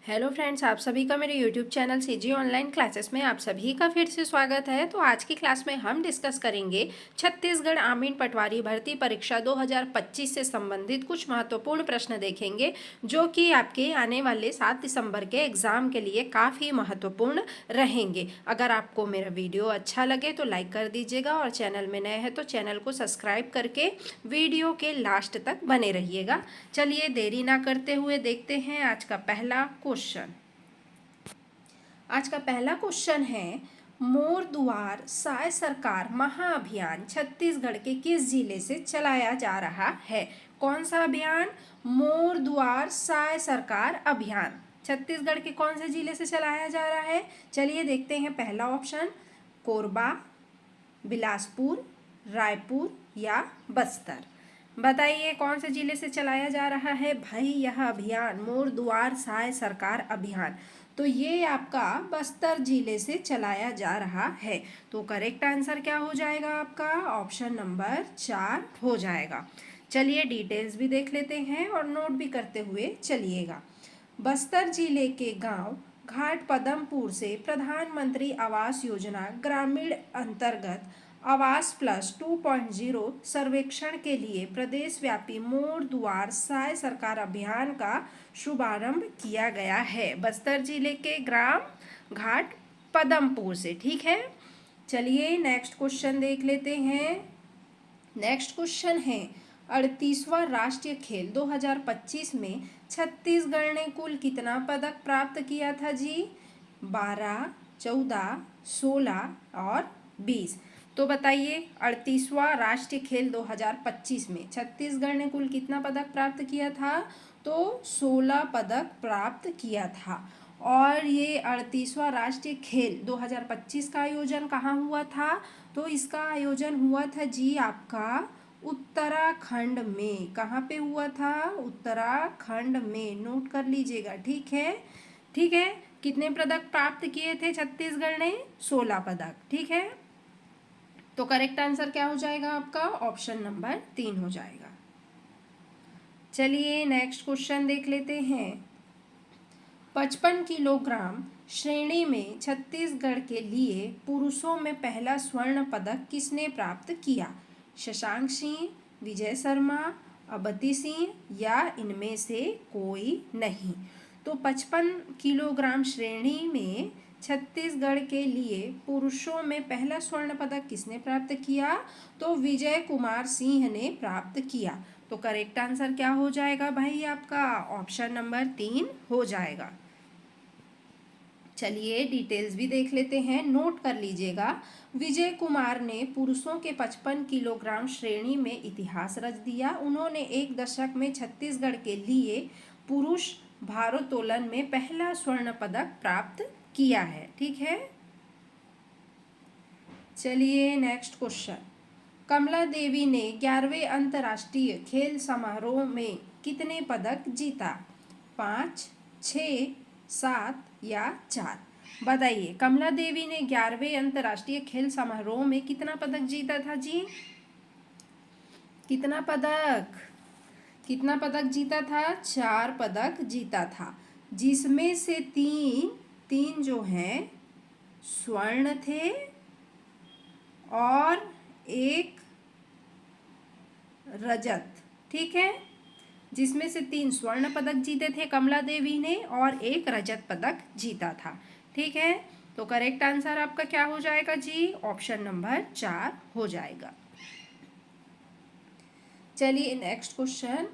Hello friends, आप सभी का मेरे YouTube channel CG online classes में आप सभी का फिर से स्वागत है। तो आज की क्लास में हम डिस्कस करेंगे छत्तीसगढ़ आमीन पटवारी भर्ती परीक्षा 2025 से संबंधित कुछ महत्वपूर्ण प्रश्न देखेंगे, जो कि आपके आने वाले 7 दिसंबर के एग्ज़ाम के लिए काफ़ी महत्वपूर्ण रहेंगे। अगर आपको मेरा वीडियो अच्छा लगे तो लाइक कर दीजिएगा और चैनल में नए हैं तो चैनल को सब्सक्राइब करके वीडियो के लास्ट तक बने रहिएगा। चलिए देरी ना करते हुए देखते हैं आज का पहला क्वेश्चन। आज का पहला क्वेश्चन है, मोर दुआर साय सरकार महाअभियान छत्तीसगढ़ के किस जिले से चलाया जा रहा है? कौन सा अभियान? मोर दुआर साय सरकार अभियान छत्तीसगढ़ के कौन से जिले से चलाया जा रहा है? चलिए देखते हैं। पहला ऑप्शन कोरबा, बिलासपुर, रायपुर या बस्तर। बताइए कौन से जिले से चलाया जा रहा है भाई यह अभियान, मोर दुआर साय सरकार अभियान? तो ये आपका बस्तर जिले से चलाया जा रहा है। तो करेक्ट आंसर क्या हो जाएगा आपका? ऑप्शन नंबर 4 हो जाएगा। चलिए डिटेल्स भी देख लेते हैं और नोट भी करते हुए चलिएगा। बस्तर जिले के गांव घाट पदमपुर से प्रधानमंत्री आवास योजना ग्रामीण अंतर्गत आवास प्लस 2.0 सर्वेक्षण के लिए प्रदेश व्यापी मोर दुआर साय सरकार अभियान का शुभारंभ किया गया है। बस्तर जिले के ग्राम घाट पदमपुर से, ठीक है। चलिए नेक्स्ट क्वेश्चन देख लेते हैं। नेक्स्ट क्वेश्चन है, 38वां राष्ट्रीय खेल 2025 में छत्तीसगढ़ ने कुल कितना पदक प्राप्त किया था जी? 12, 14, 16 और 20। तो बताइए 38वां राष्ट्रीय खेल 2025 में छत्तीसगढ़ ने कुल कितना पदक प्राप्त किया था? तो 16 पदक प्राप्त किया था। और ये 38वां राष्ट्रीय खेल 2025 का आयोजन कहाँ हुआ था? तो इसका आयोजन हुआ था जी आपका उत्तराखंड में। कहाँ पे हुआ था? उत्तराखंड में। नोट कर लीजिएगा, ठीक है। ठीक है, कितने पदक प्राप्त किए थे छत्तीसगढ़ ने? 16 पदक, ठीक है। तो करेक्ट आंसर क्या हो जाएगा आपका? ऑप्शन नंबर 3 हो जाएगा। चलिए नेक्स्ट क्वेश्चन देख लेते हैं। 55 किलोग्राम श्रेणी में छत्तीसगढ़ के लिए पुरुषों में पहला स्वर्ण पदक किसने प्राप्त किया? शशांक सिंह, विजय शर्मा, अबती सिंह या इनमें से कोई नहीं? तो 55 किलोग्राम श्रेणी में छत्तीसगढ़ के लिए पुरुषों में पहला स्वर्ण पदक किसने प्राप्त किया? तो विजय कुमार सिंह ने प्राप्त किया। तो करेक्ट आंसर क्या हो जाएगा भाई आपका? ऑप्शन नंबर 3 हो जाएगा। चलिए डिटेल्स भी देख लेते हैं, नोट कर लीजिएगा। विजय कुमार ने पुरुषों के 55 किलोग्राम श्रेणी में इतिहास रच दिया। उन्होंने एक दशक में छत्तीसगढ़ के लिए पुरुष भारोत्तोलन में पहला स्वर्ण पदक प्राप्त किया है, ठीक है। चलिए नेक्स्ट क्वेश्चन। कमला देवी ने 11वें अंतर्राष्ट्रीय खेल समारोह में कितने पदक जीता? 5, 6, 7 या 4? बताइए कमला देवी ने 11वें अंतर्राष्ट्रीय खेल समारोह में कितना पदक जीता था जी? कितना पदक? कितना पदक जीता था? 4 पदक जीता था, जिसमें से तीन जो हैं स्वर्ण थे और एक रजत, ठीक है। जिसमें से 3 स्वर्ण पदक जीते थे कमला देवी ने और एक रजत पदक जीता था, ठीक है। तो करेक्ट आंसर आपका क्या हो जाएगा जी? ऑप्शन नंबर 4 हो जाएगा। चलिए नेक्स्ट क्वेश्चन।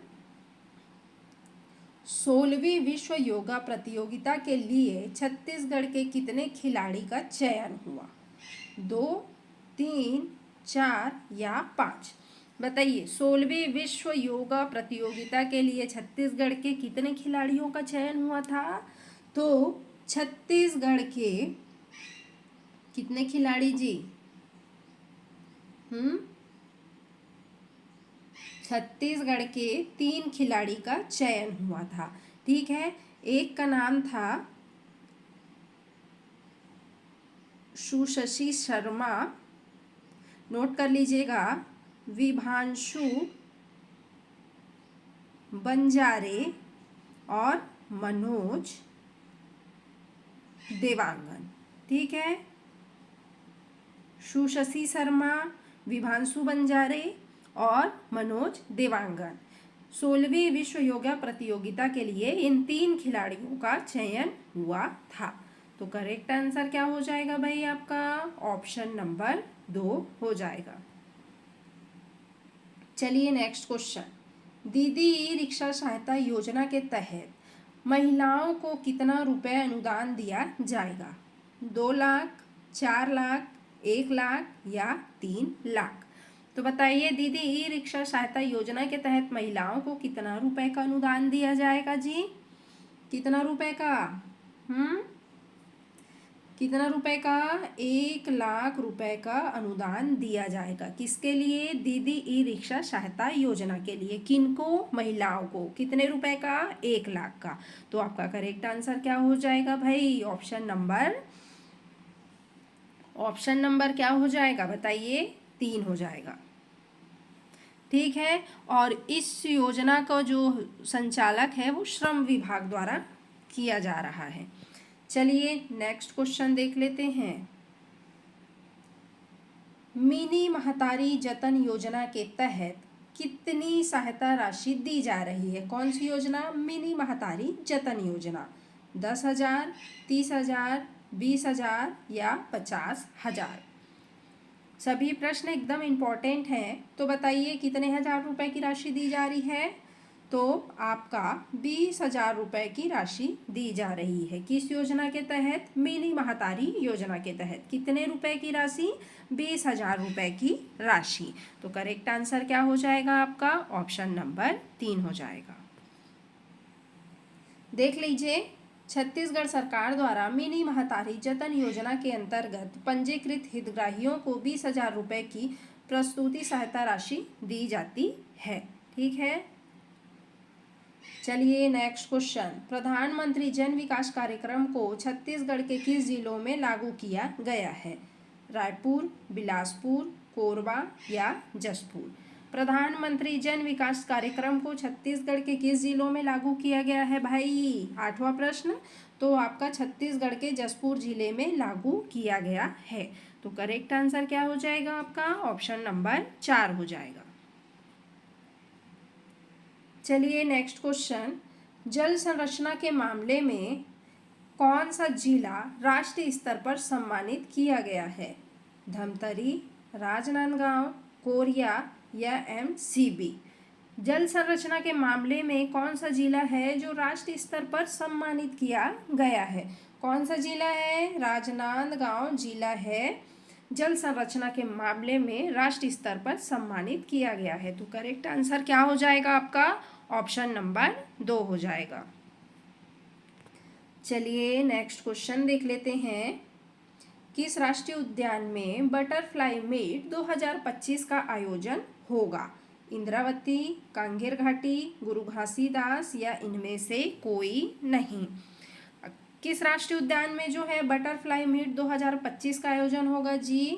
16वीं विश्व योगा प्रतियोगिता के लिए छत्तीसगढ़ के कितने खिलाड़ी का चयन हुआ? 2, 3, 4 या 5? बताइए 16वीं विश्व योगा प्रतियोगिता के लिए छत्तीसगढ़ के कितने खिलाड़ियों का चयन हुआ था? तो छत्तीसगढ़ के कितने खिलाड़ी जी? छत्तीसगढ़ के 3 खिलाड़ी का चयन हुआ था, ठीक है। एक का नाम था सुशशि शर्मा, नोट कर लीजिएगा, विभांशु बंजारे और मनोज देवांगन। ठीक है, सुशशि शर्मा, विभांशु बंजारे और मनोज देवांगन। 16वीं विश्व योगा प्रतियोगिता के लिए इन 3 खिलाड़ियों का चयन हुआ था। तो करेक्ट आंसर क्या हो जाएगा भाई आपका? ऑप्शन नंबर 2 हो जाएगा। चलिए नेक्स्ट क्वेश्चन। दीदी ई रिक्शा सहायता योजना के तहत महिलाओं को कितना रुपए अनुदान दिया जाएगा? 2 लाख, 4 लाख, 1 लाख या 3 लाख? तो बताइए, दीदी ई रिक्शा सहायता योजना के तहत महिलाओं को कितना रुपए का अनुदान दिया जाएगा जी? कितना रुपए का? कितना रुपए का? 1 लाख रुपए का अनुदान दिया जाएगा। किसके लिए? दीदी ई रिक्शा सहायता योजना के लिए। किनको? महिलाओं को। कितने रुपए का? 1 लाख का। तो आपका करेक्ट आंसर क्या हो जाएगा भाई? ऑप्शन नंबर क्या हो जाएगा बताइए? 3 हो जाएगा। ठीक है, और इस योजना का जो संचालक है वो श्रम विभाग द्वारा किया जा रहा है। चलिए नेक्स्ट क्वेश्चन देख लेते हैं। मिनी महतारी जतन योजना के तहत कितनी सहायता राशि दी जा रही है? कौन सी योजना? मिनी महतारी जतन योजना। 10,000, 30,000, 20,000 या 50,000? सभी प्रश्न एकदम इम्पोर्टेंट हैं। तो बताइए कितने हजार रुपए की राशि दी जा रही है? तो आपका 20,000 रुपए की राशि दी जा रही है। किस योजना के तहत? मिनी महतारी योजना के तहत। कितने रुपए की राशि? 20,000 रुपए की राशि। तो करेक्ट आंसर क्या हो जाएगा आपका? ऑप्शन नंबर 3 हो जाएगा। देख लीजिए, छत्तीसगढ़ सरकार द्वारा मिनी महतारी जतन योजना के अंतर्गत पंजीकृत हितग्राहियों को 20,000 रुपए की प्रस्तुति सहायता राशि दी जाती है। ठीक है, चलिए नेक्स्ट क्वेश्चन। प्रधानमंत्री जन विकास कार्यक्रम को छत्तीसगढ़ के किस जिलों में लागू किया गया है? रायपुर, बिलासपुर, कोरबा या जशपुर? प्रधानमंत्री जन विकास कार्यक्रम को छत्तीसगढ़ के किस जिलों में लागू किया गया है भाई? 8वां प्रश्न। तो आपका छत्तीसगढ़ के जशपुर जिले में लागू किया गया है। तो करेक्ट आंसर क्या हो जाएगा आपका? ऑप्शन नंबर 4 हो जाएगा। चलिए नेक्स्ट क्वेश्चन। जल संरक्षण के मामले में कौन सा जिला राष्ट्रीय स्तर पर सम्मानित किया गया है? धमतरी, राजनांदगांव, कोरिया या एमसीबी? जल संरक्षण के मामले में कौन सा जिला है जो राष्ट्रीय स्तर पर सम्मानित किया गया है? कौन सा जिला है? राजनांदगांव जिला है जल संरक्षण के मामले में राष्ट्रीय स्तर पर सम्मानित किया गया है। तो करेक्ट आंसर क्या हो जाएगा आपका? ऑप्शन नंबर 2 हो जाएगा। चलिए नेक्स्ट क्वेश्चन देख लेते हैं। किस राष्ट्रीय उद्यान में बटरफ्लाई मीट 2025 का आयोजन होगा? इंद्रावती, कांगेर घाटी, गुरु घासीदास या इनमें से कोई नहीं? किस राष्ट्रीय उद्यान में जो है बटरफ्लाई मीट 2025 का आयोजन होगा जी?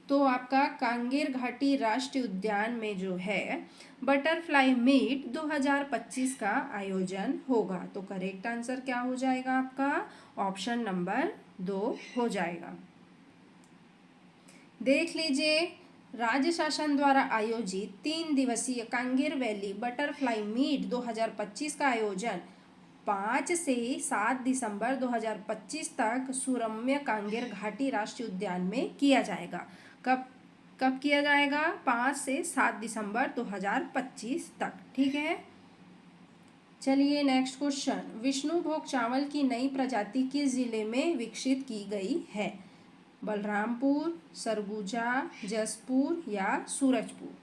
तो आपका कांगेर घाटी राष्ट्रीय उद्यान में जो है बटरफ्लाई मीट 2025 का आयोजन होगा। तो करेक्ट आंसर क्या हो जाएगा आपका? ऑप्शन नंबर 2 हो जाएगा। देख लीजिए, राज्य शासन द्वारा आयोजित 3 दिवसीय कांगेर वैली बटरफ्लाई मीट 2025 का आयोजन 5 से 7 दिसंबर 2025 तक सुरम्य कांगेर घाटी राष्ट्रीय उद्यान में किया जाएगा। कब किया जाएगा? 5 से 7 दिसंबर 2025 तक। ठीक है, चलिए नेक्स्ट क्वेश्चन। विष्णुभोग चावल की नई प्रजाति किस जिले में विकसित की गई है? बलरामपुर, सरगुजा, जशपुर या सूरजपुर?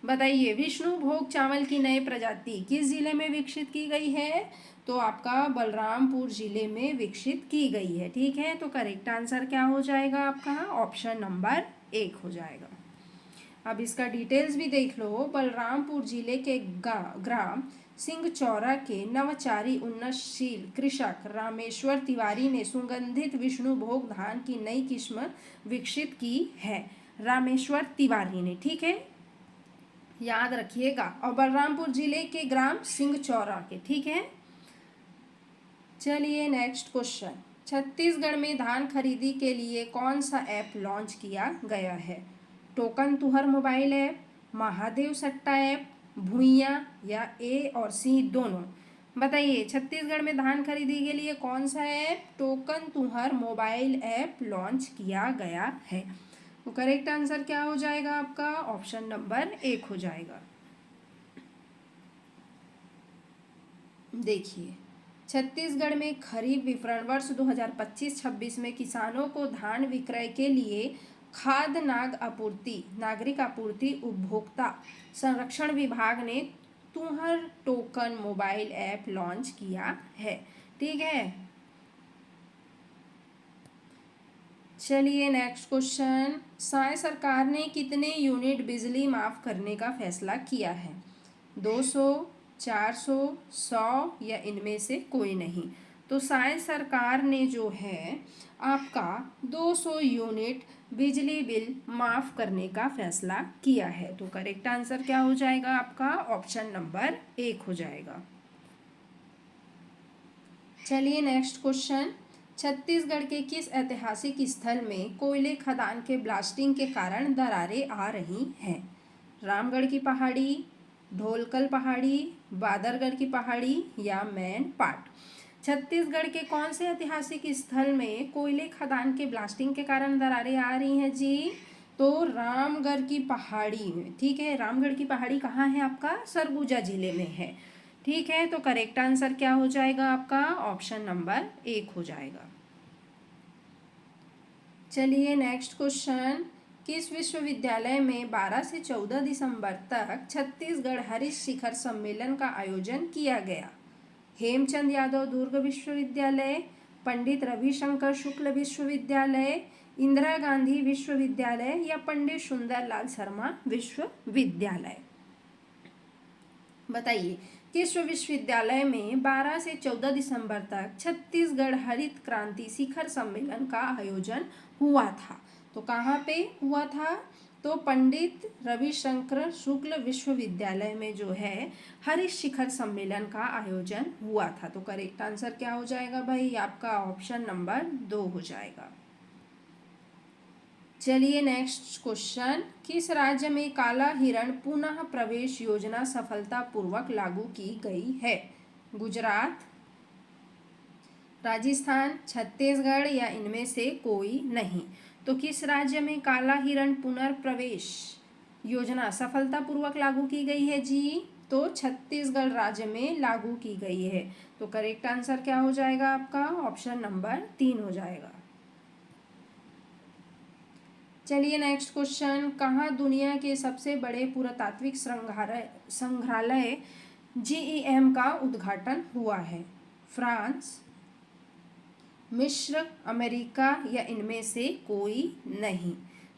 बताइए, विष्णुभोग चावल की नई प्रजाति किस जिले में विकसित की गई है? तो आपका बलरामपुर जिले में विकसित की गई है। ठीक है, तो करेक्ट आंसर क्या हो जाएगा आपका? ऑप्शन नंबर 1 हो जाएगा। अब इसका डिटेल्स भी देख लो। बलरामपुर जिले के ग्राम सिंहचौरा के नवचारी उन्नतशील कृषक रामेश्वर तिवारी ने सुगंधित विष्णुभोग धान की नई किस्म विकसित की है। रामेश्वर तिवारी ने, ठीक है, याद रखिएगा। और बलरामपुर जिले के ग्राम सिंहचौरा के, ठीक है। चलिए नेक्स्ट क्वेश्चन, छत्तीसगढ़ में धान खरीदी के लिए कौन सा ऐप लॉन्च किया गया है? टोकन तुहर मोबाइल ऐप, महादेव सट्टा ऐप, भुइयां या ए और सी दोनों? बताइए, छत्तीसगढ़ में धान खरीदी के लिए कौन सा ऐप टोकन तुहर मोबाइल ऐप लॉन्च किया गया है? तो करेक्ट आंसर क्या हो जाएगा आपका? ऑप्शन नंबर 1 हो जाएगा। देखिए, छत्तीसगढ़ में खरीफ विपणन वर्ष 2025-26 में किसानों को धान विक्रय के लिए खाद्य नागरिक आपूर्ति उपभोक्ता संरक्षण विभाग ने तुहर टोकन मोबाइल ऐप लॉन्च किया है। ठीक है, चलिए नेक्स्ट क्वेश्चन, साय सरकार ने कितने यूनिट बिजली माफ करने का फैसला किया है? 200, 400, 100 या इनमें से कोई नहीं? तो साय सरकार ने जो है आपका 200 यूनिट बिजली बिल माफ करने का फैसला किया है। तो करेक्ट आंसर क्या हो जाएगा आपका? ऑप्शन नंबर 1 हो जाएगा। चलिए नेक्स्ट क्वेश्चन, छत्तीसगढ़ के किस ऐतिहासिक स्थल में कोयले खदान के ब्लास्टिंग के कारण दरारें आ रही हैं? रामगढ़ की पहाड़ी, ढोलकल पहाड़ी, बादरगढ़ की पहाड़ी या मैन पाट? छत्तीसगढ़ के कौन से ऐतिहासिक स्थल में कोयले खदान के ब्लास्टिंग के कारण दरारें आ रही हैं जी? तो रामगढ़ की पहाड़ी में। ठीक है, रामगढ़ की पहाड़ी कहाँ है आपका? सरगुजा जिले में है। ठीक है, तो करेक्ट आंसर क्या हो जाएगा आपका? ऑप्शन नंबर 1 हो जाएगा। चलिए नेक्स्ट क्वेश्चन, किस विश्वविद्यालय में 12 से 14 दिसंबर तक छत्तीसगढ़ हरित शिखर सम्मेलन का आयोजन किया गया? हेमचंद यादव दुर्ग विश्वविद्यालय, पंडित रविशंकर शुक्ल विश्वविद्यालय, इंदिरा गांधी विश्वविद्यालय या पंडित सुंदरलाल शर्मा विश्वविद्यालय? बताइए, किस विश्वविद्यालय में 12 से 14 दिसंबर तक छत्तीसगढ़ हरित क्रांति शिखर सम्मेलन का आयोजन हुआ था? तो कहाँ पे हुआ था? तो पंडित रविशंकर शुक्ल विश्वविद्यालय में जो है हरित शिखर सम्मेलन का आयोजन हुआ था। तो करेक्ट आंसर क्या हो जाएगा भाई? आपका ऑप्शन नंबर 2 हो जाएगा। चलिए नेक्स्ट क्वेश्चन, किस राज्य में काला हिरण पुनः प्रवेश योजना सफलतापूर्वक लागू की गई है? गुजरात, राजस्थान, छत्तीसगढ़ या इनमें से कोई नहीं? तो किस राज्य में काला हिरण पुनर्प्रवेश योजना सफलतापूर्वक लागू की गई है जी? तो छत्तीसगढ़ राज्य में लागू की गई है। तो करेक्ट आंसर क्या हो जाएगा आपका? ऑप्शन नंबर 3 हो जाएगा। चलिए नेक्स्ट क्वेश्चन, कहाँ दुनिया के सबसे बड़े पुरातात्विक संग्रहालय GEM का उद्घाटन हुआ है? फ्रांस, मिस्र, अमेरिका या इनमें से कोई नहीं?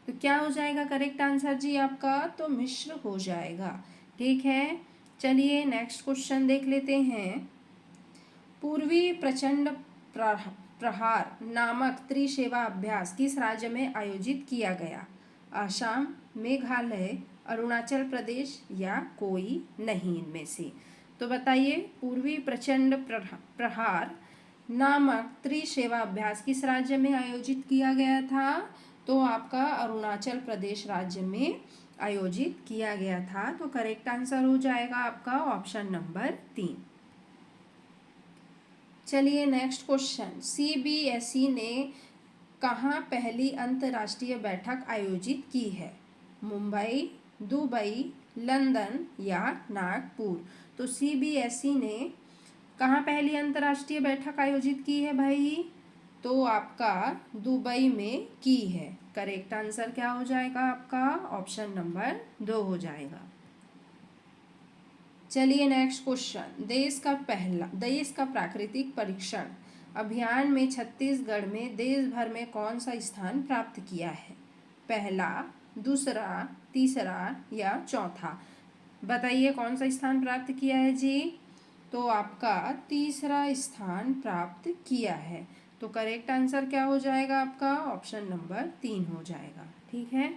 तो क्या हो जाएगा करेक्ट आंसर जी आपका? तो मिस्र हो जाएगा। ठीक है, चलिए नेक्स्ट क्वेश्चन देख लेते हैं, पूर्वी प्रचंड प्रहार नामक त्रिसेवा अभ्यास किस राज्य में आयोजित किया गया? आसाम, मेघालय, अरुणाचल प्रदेश या कोई नहीं इनमें से? तो बताइए, पूर्वी प्रचंड प्रहार नामक त्रिसेवा अभ्यास किस राज्य में आयोजित किया गया था? तो आपका अरुणाचल प्रदेश राज्य में आयोजित किया गया था। तो करेक्ट आंसर हो जाएगा आपका ऑप्शन नंबर 3। चलिए नेक्स्ट क्वेश्चन, CBSE ने कहाँ पहली अंतर्राष्ट्रीय बैठक आयोजित की है? मुंबई, दुबई, लंदन या नागपुर? तो CBSE ने कहाँ पहली अंतर्राष्ट्रीय बैठक आयोजित की है भाई? तो आपका दुबई में की है। करेक्ट आंसर क्या हो जाएगा आपका? ऑप्शन नंबर 2 हो जाएगा। चलिए नेक्स्ट क्वेश्चन, देश का प्राकृतिक परीक्षण अभियान में छत्तीसगढ़ में देश भर में कौन सा स्थान प्राप्त किया है? पहला, दूसरा, तीसरा या चौथा? बताइए कौन सा स्थान प्राप्त किया है जी? तो आपका तीसरा स्थान प्राप्त किया है। तो करेक्ट आंसर क्या हो जाएगा आपका? ऑप्शन नंबर 3 हो जाएगा। ठीक है।